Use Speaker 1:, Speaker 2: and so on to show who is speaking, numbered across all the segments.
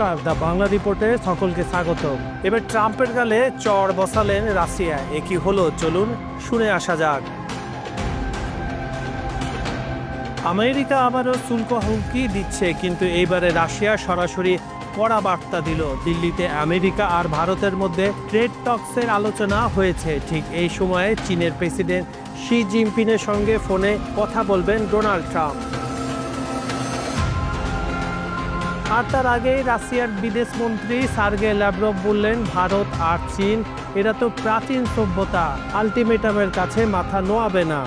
Speaker 1: নমস্কার, দ্য বাংলা রিপোর্টে সকলকে স্বাগত। এবার ট্রাম্পের গালে চড় বসালেন রাশিয়া। এ কি হলো, চলুন শুনে আসা যাক। আমেরিকা আবারও শুল্ক হুমকি দিচ্ছে, কিন্তু এইবারে রাশিয়া সরাসরি কড়া বার্তা দিল। দিল্লিতে আমেরিকা আর ভারতের মধ্যে ট্রেড টক্সের আলোচনা হয়েছে। ঠিক এই সময়ে চীনের প্রেসিডেন্ট শি জিনপিংয়ের সঙ্গে ফোনে কথা বলবেন ডোনাল্ড ট্রাম্প। আর তার আগেই রাশিয়ার বিদেশমন্ত্রী সার্গে ল্যাভরভ বললেন, ভারত আর চীন এরা তো প্রাচীন সভ্যতা, আলটিমেটামের কাছে মাথা নোয়াবে না।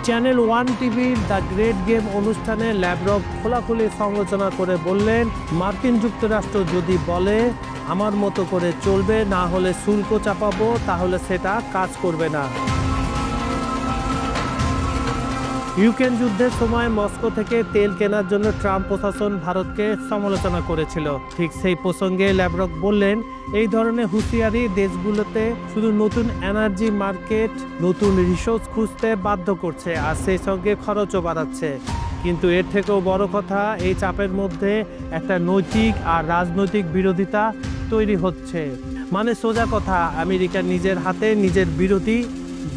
Speaker 1: চ্যানেল 1 টিভির দ্য গ্রেট গেম অনুষ্ঠানে ল্যাভরভ খোলাখুলি সমালোচনা করে বললেন, মার্কিন যুক্তরাষ্ট্র যদি বলে আমার মতো করে চলবে, না হলে শুল্ক চাপাবো, তাহলে সেটা কাজ করবে না। ইউক্রেন যুদ্ধের সময় মস্কো থেকে তেল কেনার জন্য ট্রাম্প প্রশাসন ভারতকে সমালোচনা করেছিল। ঠিক সেই প্রসঙ্গে ল্যাভরভ বললেন, এই ধরনের হুঁশিয়ারি দেশগুলোতে শুধু নতুন এনার্জি মার্কেট, নতুন রিসোর্স খুঁজতে বাধ্য করছে, আর সেই সঙ্গে খরচও বাড়াচ্ছে। কিন্তু এর থেকেও বড় কথা, এই চাপের মধ্যে একটা নৈতিক আর রাজনৈতিক বিরোধিতা তৈরি হচ্ছে। মানে সোজা কথা, আমেরিকা নিজের হাতে নিজের বিরোধী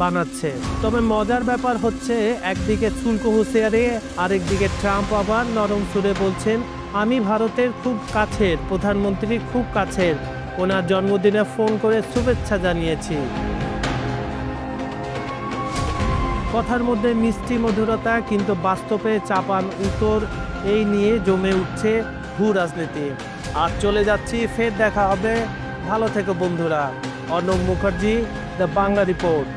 Speaker 1: বানাচ্ছে। তবে মজার ব্যাপার হচ্ছে, একদিকে শুল্ক হুঁশিয়ারি, আরেকদিকে ট্রাম্প আবার নরম সুরে বলছেন, আমি ভারতের খুব কাছের প্রধানমন্ত্রী, খুব কাছের, ওনার জন্মদিনে ফোন করে শুভেচ্ছা জানিয়েছি। কথার মধ্যে মিষ্টি মধুরতা, কিন্তু বাস্তবে চাপান উত্তর। এই নিয়ে জমে উঠছে ভূ রাজনীতি। আর চলে যাচ্ছি, ফের দেখা হবে। ভালো থেকো বন্ধুরা। Arnab Mukherjee, the Bangla report.